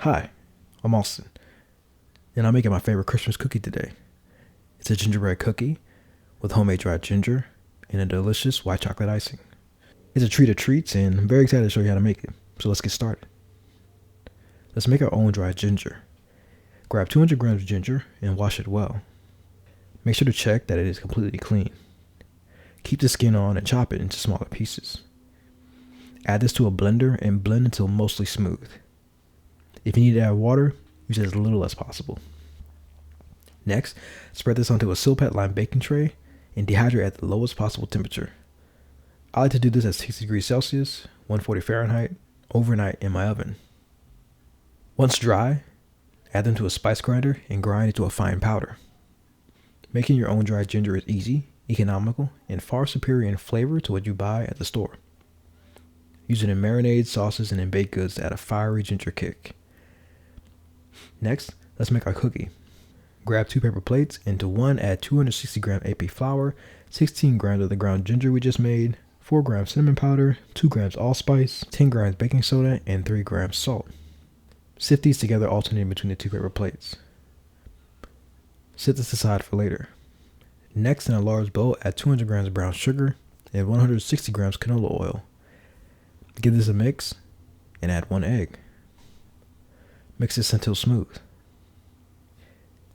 Hi, I'm Austin, and I'm making my favorite Christmas cookie today. It's a gingerbread cookie with homemade dried ginger and a delicious white chocolate icing. It's a treat of treats, and I'm very excited to show you how to make it. So let's get started. Let's make our own dried ginger. Grab 200 grams of ginger and wash it well. Make sure to check that it is completely clean. Keep the skin on and chop it into smaller pieces. Add this to a blender and blend until mostly smooth. If you need to add water, use as little as possible. Next, spread this onto a silpat lined baking tray and dehydrate at the lowest possible temperature. I like to do this at 60 degrees Celsius, 140 Fahrenheit, overnight in my oven. Once dry, add them to a spice grinder and grind it to a fine powder. Making your own dried ginger is easy, economical, and far superior in flavor to what you buy at the store. Use it in marinades, sauces, and in baked goods to add a fiery ginger kick. Next, let's make our cookie. Grab 2 paper plates. Into one, add 260 gram AP flour, 16 grams of the ground ginger we just made, 4 grams cinnamon powder, 2 grams allspice, 10 grams baking soda, and 3 grams salt. Sift these together, alternating between the 2 paper plates. Set this aside for later. Next, in a large bowl, add 200 grams of brown sugar and 160 grams canola oil. Give this a mix and add 1 egg. Mix this until smooth.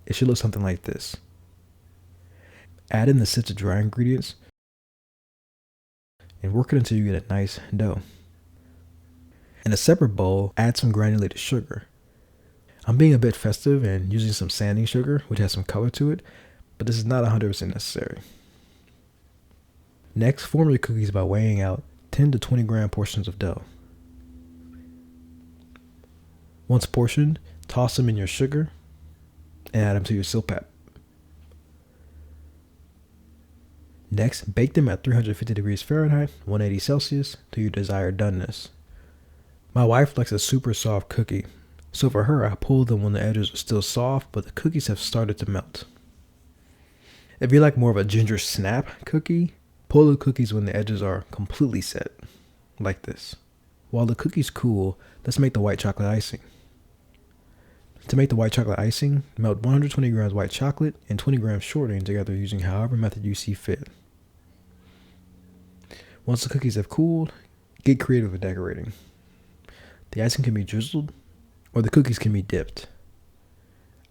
It should look something like this. Add in the sifted dry ingredients and work it until you get a nice dough. In a separate bowl, add some granulated sugar. I'm being a bit festive and using some sanding sugar, which has some color to it, but this is not 100% necessary. Next, form your cookies by weighing out 10 to 20 gram portions of dough. Once portioned, toss them in your sugar and add them to your silpat. Next, bake them at 350 degrees Fahrenheit, 180 Celsius to your desired doneness. My wife likes a super soft cookie, so for her I pulled them when the edges are still soft but the cookies have started to melt. If you like more of a ginger snap cookie, pull the cookies when the edges are completely set, like this. While the cookies cool, let's make the white chocolate icing. To make the white chocolate icing, melt 120 grams white chocolate and 20 grams shortening together using however method you see fit. Once the cookies have cooled, get creative with decorating. The icing can be drizzled or the cookies can be dipped.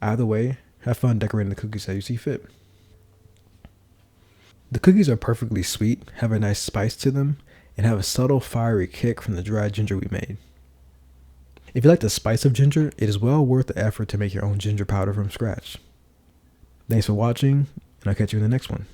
Either way, have fun decorating the cookies as you see fit. The cookies are perfectly sweet, have a nice spice to them, and have a subtle fiery kick from the dried ginger we made. If you like the spice of ginger, it is well worth the effort to make your own ginger powder from scratch. Thanks for watching, and I'll catch you in the next one.